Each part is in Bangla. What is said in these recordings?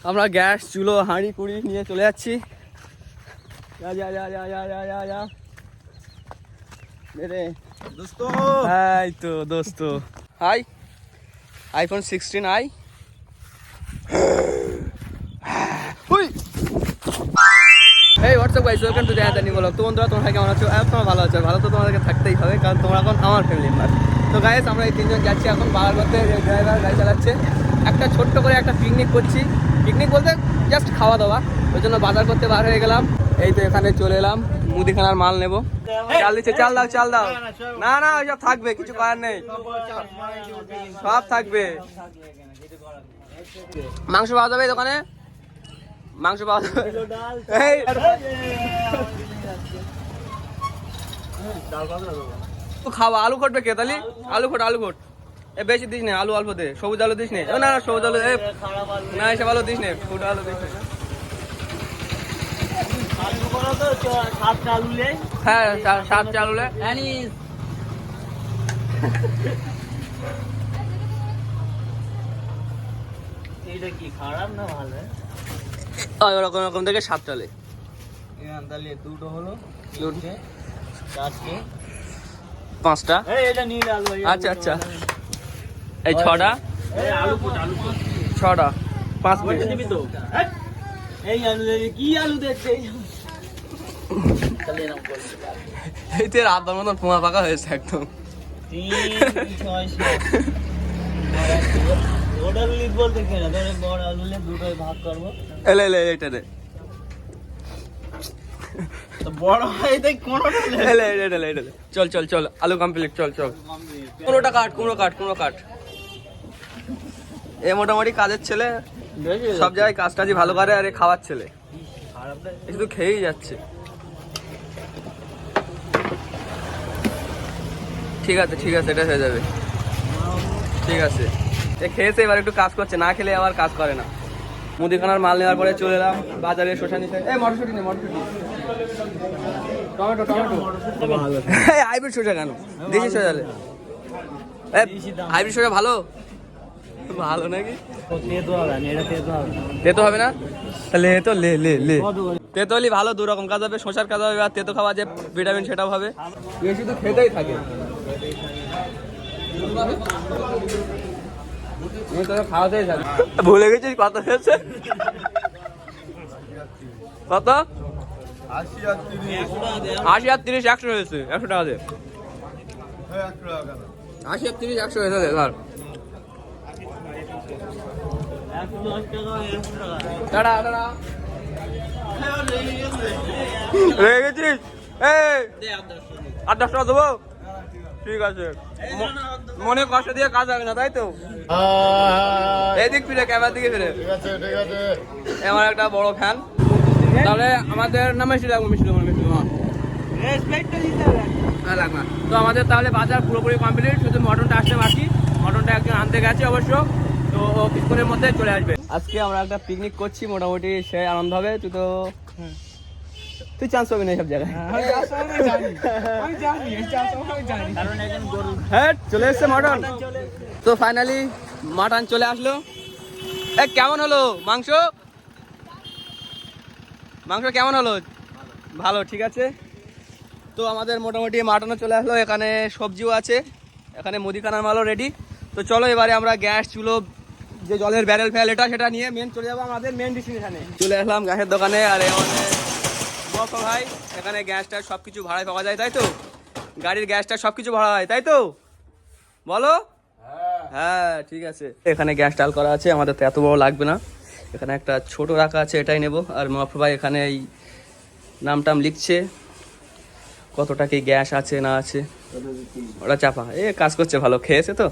আমরা গ্যাস চুলো হাঁড়ি কুড়ি নিয়ে চলে যাচ্ছি। যা যা যা যা যা যা যা যা মেরে দোস্ত এই তো দোস্ত হাই iPhone 16 এই WhatsApp guys, welcome to the Adani blog. তো বন্ধুরা, তোমরা কেমন আছো? তোমরা ভালো আছো? ভালো তো তোমাদেরকে থাকতেই হবে, কারণ তোমরা এখন আমার ফ্যামিলি মেম্বার। তো গাইস, আমরা এই তিনজন যাচ্ছি এখন বাগারগড়তে। ড্রাইভার গাড়ি চালাচ্ছে। একটা ছোট্ট করে একটা পিকনিক করছি। পিকনিক বলতে জাস্ট খাওয়া দাওয়া। ওই জন্য বাজার করতে বার হয়ে গেলাম। এই তো এখানে চলে এলাম, মুদিখানার মাল নেবো। চাল দিচ্ছে, চাল দাও চাল দাও। না না, ওইসব থাকবে, কিছু করার নেই, সব থাকবে। মাংস পাওয়া যাবে এই দোকানে, মাংস পাওয়া যাবে। খাওয়া আলু খটবে কে তালি? আলু খট, আলু খট। এ বেশি দিস নে, আলু অল্প দে। সবুজ আলু দিস নে। না না, সবুজ আলু না, এসব আলু দিস নে, ফুট আলু দিস নে। হ্যাঁ, সাত চালু লে। এটা কি খারাপ না ভালো? ওরকম রকম থেকে 7 চলে। তাহলে দুটো হলো, দুটো, চারটে, 5টা। এটা নীল আলু। আচ্ছা আচ্ছা, এই 6টা। আলু ফুট, আলু ফুট 6টা, 5 পিস। দিবি তো। এই আলু কি আলু দেখছে? এই তো রাত মতন পোঙা পাকা হয়েছে একদম। 3 6 ওটা লিখ বলতে কেন? ধরে বড় আলু লে দুটোই ভাগ করবো। এলে এলে এইটা দে। তো বড় হয় তাই কোনটা লে? এলে এলে এলে দে। চল চল চল, আলু কমপ্লিট, চল চল। কুমড়োটা কাট, কুমড়ো কাট, কুমড়ো কাট। এ মোটামুটি কাজের ছেলে, সব জায়গায় কাজ টাজই ভালো করে, আর এ খাওয়ার ছেলে। শুধু খেয়েই যাচ্ছে। ঠিক আছে ঠিক আছে, এটা হয়ে যাবে। ঠিক আছে, এ খেয়েছে, এবার একটু কাজ করছে। না খেলে আবার কাজ করে না। মুদিখানার মাল নেওয়ার পরে চলে এলাম বাজারে শসা নিতে। এই মটরশুঁটি নে, মটরশুঁটি, টমেটো, টমেটো। হাইব্রিড শসা কেন? দেশি শসা লে। হাইব্রিড শসা ভালো, ভালো নাকি? তেতো হবে না? তাহলে তো লে লে লে। তেতো হলে ভালো, 2 রকম কাজ হবে। শসার কাজ হবে, আর তেতো খাওয়া যে ভিটামিন সেটাও হবে। বেশি তো খেতেই থাকে। খাওয়াতেই থাকে। ভুলে গেছিস কত হয়েছে? কত? 80 আর 30। 80 আর 30, 100 হয়েছে। 100 টাকা দে। 80 আর 30, 100 হয়েছে। ধর, 110 টাকা, 100 টাকা। Tata tata. রেগে গেছিস? এই 8-10 টাকা দেবো? ঠিক আছে, মনে কষ্ট দিয়ে কাজ হবে না, তাই তো? এদিক ফিরে, ক্যামেরার দিকে ফিরে। ঠিক আছে ঠিক আছে। আমার একটা বড় ফ্যান। তাহলে আমাদের নামে মিষ্টি লাগবে, মিষ্টি লাগবে, মিষ্টি লাগবে। হ্যাঁ, লাগবে। তো আমাদের তাহলে বাজার পুরোপুরি কমপ্লিট, শুধু মটনটা আসতে বাকি। মটনটা একজন আনতে গেছে অবশ্য, তো ও কিছুক্ষণের মধ্যে চলে আসবে। আজকে আমরা একটা পিকনিক করছি, মোটামুটি সে আনন্দ হবে। তুই চান্স পাবি না এইসব জায়গায়। হ্যাঁ, চলে এসছে মটন। তো ফাইনালি মাটন চলে আসলো। কেমন হলো মাংস? মাংস কেমন হলো? ভালো, ঠিক আছে। তো আমাদের মোটামুটি মাটনও চলে আসলো। এখানে সবজিও আছে, এখানে মুদিখানার মালও রেডি। তো চলো এবারে আমরা গ্যাস চুলো, যে জলের ব্যারেল ফ্যাল, সেটা নিয়ে চলে যাবো আমাদের মেন ডেস্টিনেশনে। চলে আসলাম গ্যাসের দোকানে। আর ভাই, এখানে গ্যাসটা সব কিছু ভাড়ায় পাওয়া যায়, তাই তো? গাড়ির গ্যাসটা সব কিছু ভাড়া হয়, তাই তো? বলো। হ্যাঁ, ঠিক আছে। এখানে গ্যাস টাল করা আছে, আমাদের তো এত বড় লাগবে না। এখানে একটা ছোট রাখা আছে, এটাই নেব। আর মফর ভাই এখানে এই নামটাম লিখছে, কতটা কি গ্যাস আছে না আছে ওটা চাপা। কাজ করছে ভালো, খেয়েছে তো।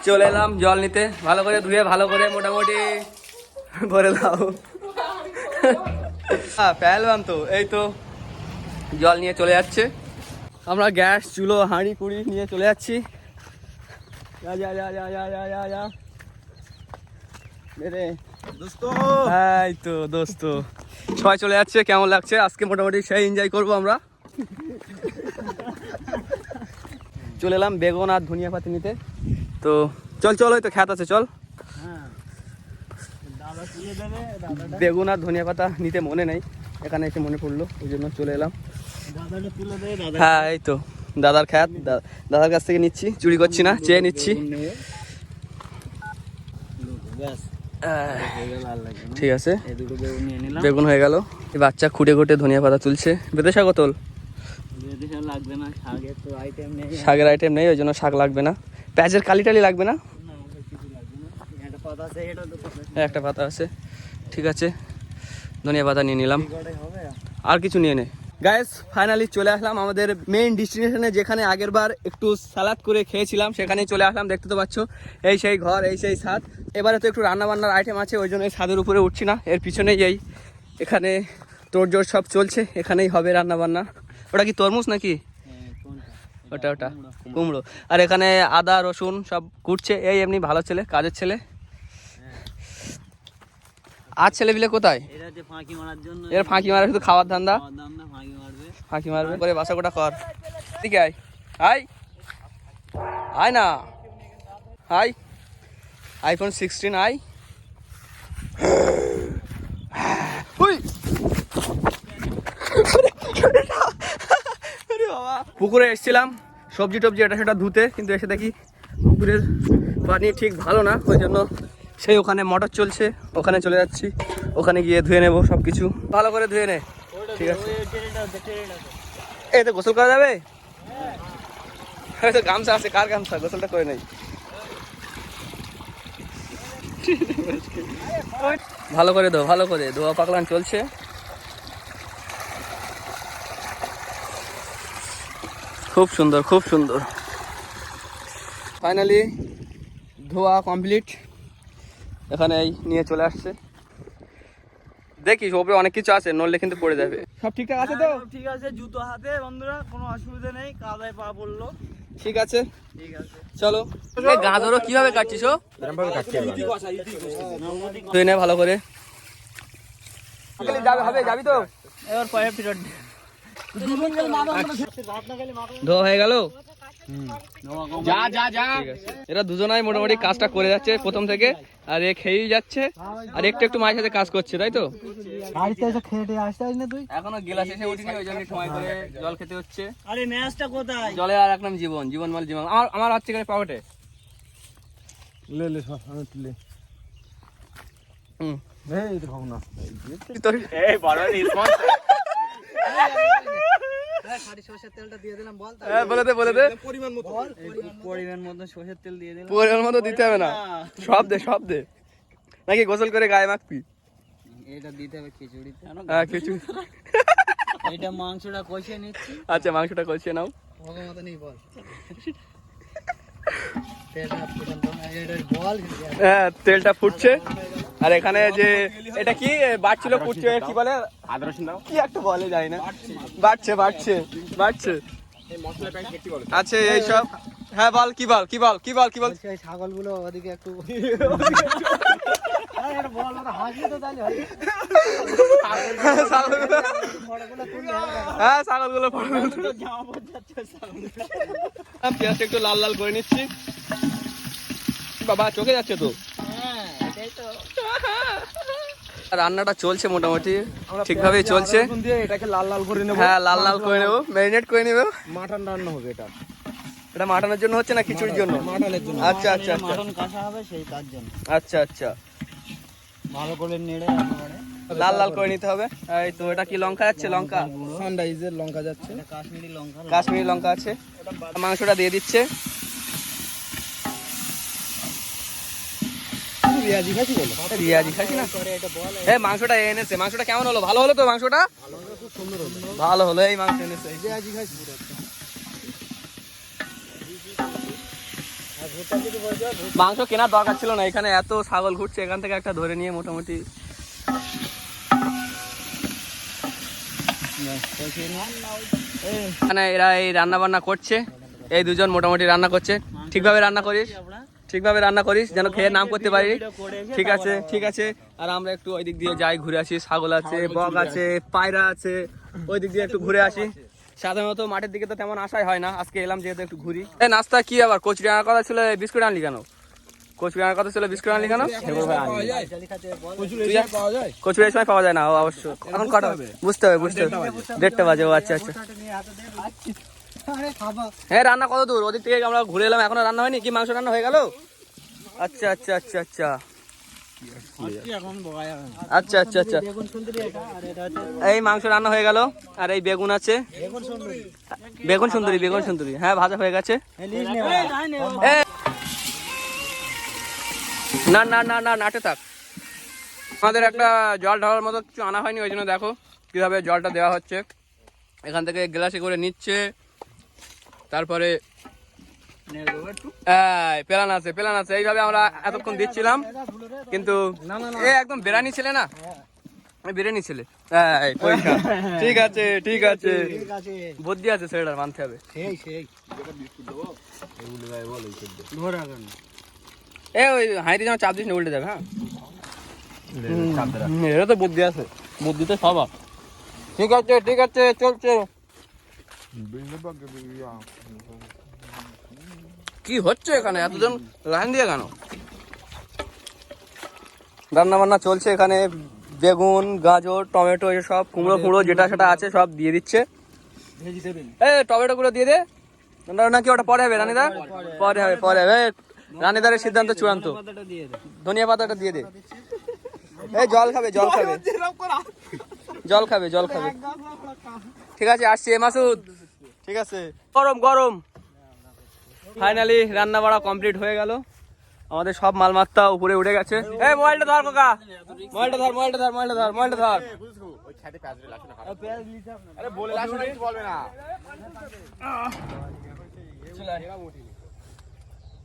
চলে এলাম জল নিতে, ভালো করে ধুয়ে ভালো করে মোটামুটি ভরে দাও। পেলবান তো, এই তো জল নিয়ে চলে যাচ্ছে। আমরা গ্যাস চুলো হাঁড়ি কুড়ি নিয়ে চলে যাচ্ছি। যা যা যা যা যা যা যা যা মেরে দোস্ত এই তো দোস্ত, সবাই চলে যাচ্ছে। কেমন লাগছে আজকে? মোটামুটি সেই এনজয় করবো আমরা। চলে এলাম বেগুন আর ধনিয়া পাতি নিতে। তো চল চল, ওই তো খ্যাত আছে, চল। দাদা তুলে দেবে, দাদাটা বেগুন আর ধনিয়া পাতা নিতে মনে নেই, এখানে এসে মনে পড়লো, ওই জন্য চলে এলাম। দাদাটা তুলে দেবে, দাদা হ্যাঁ এই তো দাদার খ্যাত, দাদার কাছ থেকে নিচ্ছি, চুরি করছি না, চেয়ে নিচ্ছি। ব্যাস হয়ে গেল, আর লাগবে না। ঠিক আছে, এই দুটো বেগুন নিয়ে নিলাম। বেগুন হয়ে গেল। এই বাচ্চা খুঁটে খুঁটে ধনিয়া পাতা তুলছে। বেঁধে শাকও তোল, বেশি শাক লাগবে না, শাকের তো আইটেম নেই। শাকের আইটেম নেই, ওই জন্য শাক লাগবে না। পেঁয়াজের কালি টালি লাগবে না, না, আমাদের কিছু লাগবে না। একটা পাতা আছে, এটা তো পাতা আছে। একটা পাতা আছে। ঠিক আছে, ধনিয়া পাতা নিয়ে নিলাম, কটাই হবে? আর কিছু নিয়ে নে। গাইস ফাইনালি চলে আসলাম আমাদের মেইন ডেস্টিনেশনে, যেখানে আগের বার একটু সালাদ করে খেয়েছিলাম, সেখানেই চলে আসলাম। দেখতে তো পাচ্ছ, এই সেই ঘর, এই সেই ছাদ। এবারে তো একটু রান্না বান্নার আইটেম আছে, ওই জন্য এই ছাদের উপরে উঠছি না, এর পিছনেই এখানে তোড়জোড় সব চলছে, এখানেই হবে রান্না বান্না। ওটা কি তরমুজ নাকি? হ্যাঁ, কোনটা? ওটা কুমড়ো। আর এখানে আদা রসুন সব কুটছে, এই এমনি ভালো ছেলে, কাজের ছেলে। আর ছেলে পিলে কোথায়? এটা যে ফাঁকি মারার জন্য, এর ফাঁকি মারা শুধু খাওয়ার ধান্দা, খাওয়ার দাম না, ফাঁকি মারবে। ফাঁকি মারবে করে বাসা কোটা কর। ঠিক আয় আয় আয় না, আয় আইফোন 16 আয়। উই! আরে বাবা, পুকুরে এসেছিলাম সবজি টবজি এটা সেটা ধুতে, কিন্তু এসে দেখি পুকুরের পানি ঠিক ভালো না, ওই জন্য সেই ওখানে মোটর চলছে, ওখানে চলে যাচ্ছি, ওখানে গিয়ে ধুয়ে নেবো সব কিছু, ভালো করে ধুয়ে নে। ঠিক আছে, ওই ট্রেনটা আছে, ট্রেনটা আছে। এই তো গোসল করা যাবে, তো গামছা আছে, কার গামছা, গোসলটা করে নেই। ভালো করে দো, ভালো করে ধোয়া পাকলান চলছে। খুব সুন্দর, খুব সুন্দর। ফাইনালি ধোয়া কমপ্লিট, এখানে এই নিয়ে চলে আসছে। দেখিস ওপরে অনেক কিছু আছে, নড়লে কিন্তু পড়ে যাবে। সব ঠিকঠাক আছে তো? হ্যাঁ, ঠিক আছে, জুতো হাতে বন্ধুরা, কোনো অসুবিধা নেই। কাদায় পা পড়লো, ঠিক আছে, ঠিক আছে। চলো। গাঁদরও কিভাবে কাটছিস? ও তুই নে ভালো করে, যাবি তো? এবার পায়ে ফিরত ধোয়া হয়ে গেল। যা যা যা। এরা দুজনাই মোটামুটি কাজটা করে যাচ্ছে প্রথম থেকে, আর এ খেয়েই যাচ্ছে, আর একটু একটু মায়ের সাথে কাজ করছে, তাই তো? এখনো গেলাস এসে উঠিনি, ওই জন্য সময় করে জল খেতে হচ্ছে। আরে ম্যাচটা কোথায়? জলে আর এক নাম জীবন, জীবন মাল জীবন। আমার হচ্ছে এখানে পকেটে বলে দে পরিমাণ মতো সরষের তেল দিয়ে দিলাম। পরিমাণ মতো দিতে হবে না, সব দে নাকি গোসল করে গায়ে মাখবি? এটা দিতে হবে খিচুড়িতে। হ্যাঁ কিছু। এটা মাংসটা কষিয়ে নিচ্ছি। আচ্ছা মাংসটা কষিয়ে নাও। হ্যাঁ তেলটা ফুটছে, আর এখানে যে এটা কি বাড়ছিল ফুটছে, কি বলে কি একটা বলে যায় না, বাড়ছে বাড়ছে বাড়ছে। আচ্ছা এইসব, হ্যাঁ বল কি বল কি বল কি বল কি বল। ছাগলগুলো ওদিকে একটু হ্যাঁ ছাগলগুলো পেঁয়াজটা একটু লাল লাল করে নিচ্ছি। বাবা চোখে যাচ্ছে তো। রান্নাটা চলছে মোটামুটি ঠিকভাবেই চলছে, এটাকে লাল লাল করে নেবো। হ্যাঁ লাল লাল করে নেবো, ম্যারিনেট করে নেবো। মাটন রান্না হবে এটা। এটা মাটনের জন্য হচ্ছে না খিচুড়ির জন্য? মাটনের জন্য। আচ্ছা আচ্ছা আচ্ছা মাটন কষা হবে, সেই তার জন্য আচ্ছা আচ্ছা, ভালো করে নেড়ে একেবারে লাল লাল করে নিতে হবে। এই তো এটা কি লঙ্কা যাচ্ছে? লঙ্কা সানরাইজের লঙ্কা যাচ্ছে। এটা কাশ্মীরি লঙ্কা। কাশ্মীরি লঙ্কা আছে। মাংসটা দিয়ে দিচ্ছে। রিয়াজি খাসি বলো? রিয়াজি খাসি না? মাংসটা এনেছে, মাংসটা কেমন হলো? ভালো হলো তো মাংসটা? ভালো হলো, এই মাংস এনেছে। রিয়াজি খাসি। মাংস কেনার দরকার ছিল না, এখানে এত ছাগল ঘুরছে, এখান থেকে একটা ধরে নিয়ে মোটামুটি এখানে এরা এই রান্না বান্না করছে, এই দুজন মোটামুটি রান্না করছে। ঠিকভাবে রান্না করিস, ঠিকভাবে রান্না করিস যেন খেয়ে নাম করতে পারি। ঠিক আছে ঠিক আছে। আর আমরা একটু ওই দিক দিয়ে যাই, ঘুরে আসি। ছাগল আছে, বক আছে, পায়রা আছে, ওই দিক দিয়ে একটু ঘুরে আসি। সাধারণত মাঠের দিকে তো তেমন আশাই হয় না, আজকে এলাম যেহেতু একটু ঘুরি। এই নাস্তা কি আবার কচুরি আনার কথা ছিল, বিস্কুট আনলি কেন? কচুরিয়ার কথা ছিল, বিস্কুট আনলি কেন? পাওয়া যায় কচুরিয়ার সময় পাওয়া যায় না, ও অবশ্য এখন কটা হবে? বুঝতে হবে 1:30 বাজে। ও আচ্ছা আচ্ছা। হ্যাঁ, রান্না কত দূর? ওদিক থেকে আমরা ঘুরে এলাম, এখনো রান্না হয়নি কি? মাংস রান্না হয়ে গেল? আচ্ছা আচ্ছা আচ্ছা আচ্ছা আচ্ছা আচ্ছা আচ্ছা। এই মাংস রান্না হয়ে গেল, আর এই বেগুন আছে, বেগুন সুন্দরী। হ্যাঁ, ভাজা হয়ে গেছে। না না না না, নাটে থাক। আমাদের একটা জল ঢালার মতো কিছু আনা হয়নি, ওই জন্য দেখো কিভাবে জলটা দেওয়া হচ্ছে। এখান থেকে গ্লাসে করে নিচ্ছে, তারপরে পেলান আছে। এইভাবে আমরা এতক্ষণ দিচ্ছিলাম, কিন্তু একদম বিরিয়ানি ছেলে না, বিরিয়ানি ছেলে। ঠিক আছে, বুদ্ধি আছে ছেলেটার, মানতে হবে। ওই হাঁড়িতে যেন চাপ দিস না, উল্টে যাবে। হ্যাঁ, এটা তো বুদ্ধি আছে, বুদ্ধিতে সবা। ঠিক আছে, চলছে। কি হচ্ছে এখানে এতজন লাইন দিয়ে কেন? রান্না বান্না চলছে এখানে, বেগুন, গাজর, টমেটো, এসব কুমড়ো যেটা সেটা আছে সব দিয়ে দিচ্ছে। টমেটো গুলো দিয়ে দে নাকি, ওটা পরে হবে রানীদা? পরে হবে। রানীদারের সিদ্ধান্ত চূড়ান্ত। ধনিয়া পাতাটা দিয়ে দে। জল খাবে। ঠিক আছে, আসছি মাসুদ। ঠিক আছে, গরম। ফাইনালি রান্না বাড়া কমপ্লিট হয়ে গেল, আমাদের সব মালমাত্তা উপরে উঠে গেছে। মোবাইলটা ধর কাকা, মোবাইলটা ধর।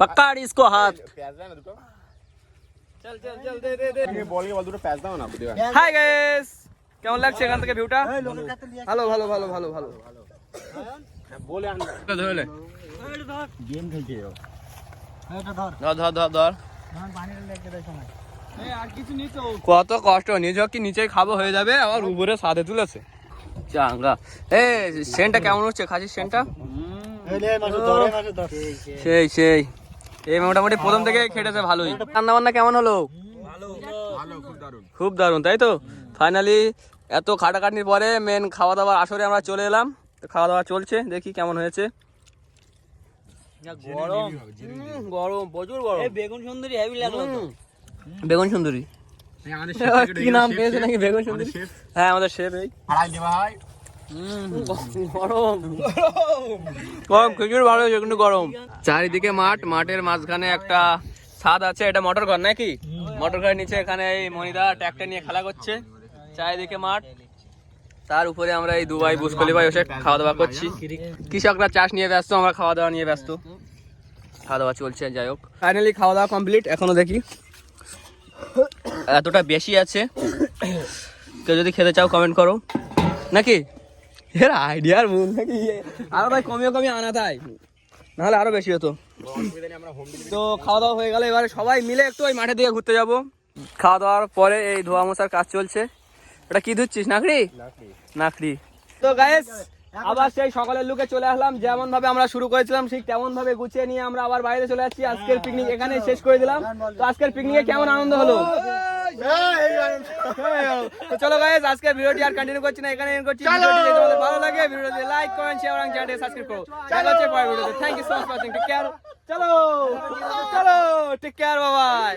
पकड़ इसको हाथ। चल दे বল দুটো প্যাচ দাও না। হাই গাইস, কেমন লাগছে এখান থেকে ভিউটা? ভালো বলে আন ধরে গেম খেলছে। ধর কত কষ্ট, নিচেই খাবো হয়ে যাবে, আবার উপরে সাদে তুলেছে চাঙ্গা। সেন্টটা কেমন হচ্ছে? খাসির সেন্টটা সেই এই মোটামুটি প্রথম থেকে খেটেছে ভালোই। রান্না বান্না কেমন হলো? খুব দারুণ, তাই তো। ফাইনালি এত খাটাখাটনির পরে মেন খাওয়া দাওয়ার আসরে আমরা চলে এলাম। খাওয়া দাওয়া চলছে, দেখি কেমন হয়েছে। গরম প্রচুর গরম। বেগুন সুন্দরী হেভি লাগলো তো। বেগুন সুন্দরী কি নাম পেয়েছে নাকি? বেগুন সুন্দরী, হ্যাঁ আমাদের শেফ। গরম খিচুড়ি ভালো হয়েছে, কিন্তু গরম। চারিদিকে মাঠের মাঝখানে একটা ছাদ আছে, এটা মোটর ঘর নাকি? মোটর ঘরের নিচে এখানে এই মনিদা ট্র্যাক্টর নিয়ে খেলা করছে। চারিদিকে মাঠ, তার উপরে আমরা এই দুবাই বুসকলি ভাই বসে খাওয়া দাওয়া করছি। কৃষকরা চাষ নিয়ে ব্যস্ত, আমরা খাওয়া দাওয়া নিয়ে ব্যস্ত। খাওয়া দাওয়া চলছে, যাই হোক। ফাইনালি খাওয়া দাওয়া কমপ্লিট। এখনো দেখি এতটা বেশি আছে, কেউ যদি খেতে চাও কমেন্ট করো নাকি। এর আইডিয়ার মন নাকি আরো ভাই কমিয়ে আনা তাই, নাহলে আরো বেশি হতো। তো খাওয়া দাওয়া হয়ে গেল, এবারে সবাই মিলে একটু ওই মাঠের দিকে ঘুরতে যাবো। খাওয়া দাওয়ার পরে এই ধোয়া মোছার কাজ চলছে। ওটা কি ধুচ্ছিস? নাকড়ি। তো গাইস, আবার সেই সকালের লুকে চলে আসলাম। যেমন ভাবে আমরা শুরু করেছিলাম ঠিক তেমন ভাবে গুছিয়ে নিয়ে আমরা আবার বাইরে চলে যাচ্ছি। আজকের পিকনিক এখানে শেষ করে দিলাম। তো আজকের পিকনিকে কেমন আনন্দ হলো? তো চলো গাইস, আজকের ভিডিওটি আর কন্টিনিউ করছি না, এখানে এন্ড করছি। ভিডিওটি যদি তোমাদের ভালো লাগে ভিডিওটি লাইক কমেন্ট শেয়ার এবং চ্যানেলটি সাবস্ক্রাইব করো। দেখা হচ্ছে পরের ভিডিওতে। Thank you so much for watching. Take care. চলো টেক কেয়ার, বাই বাই।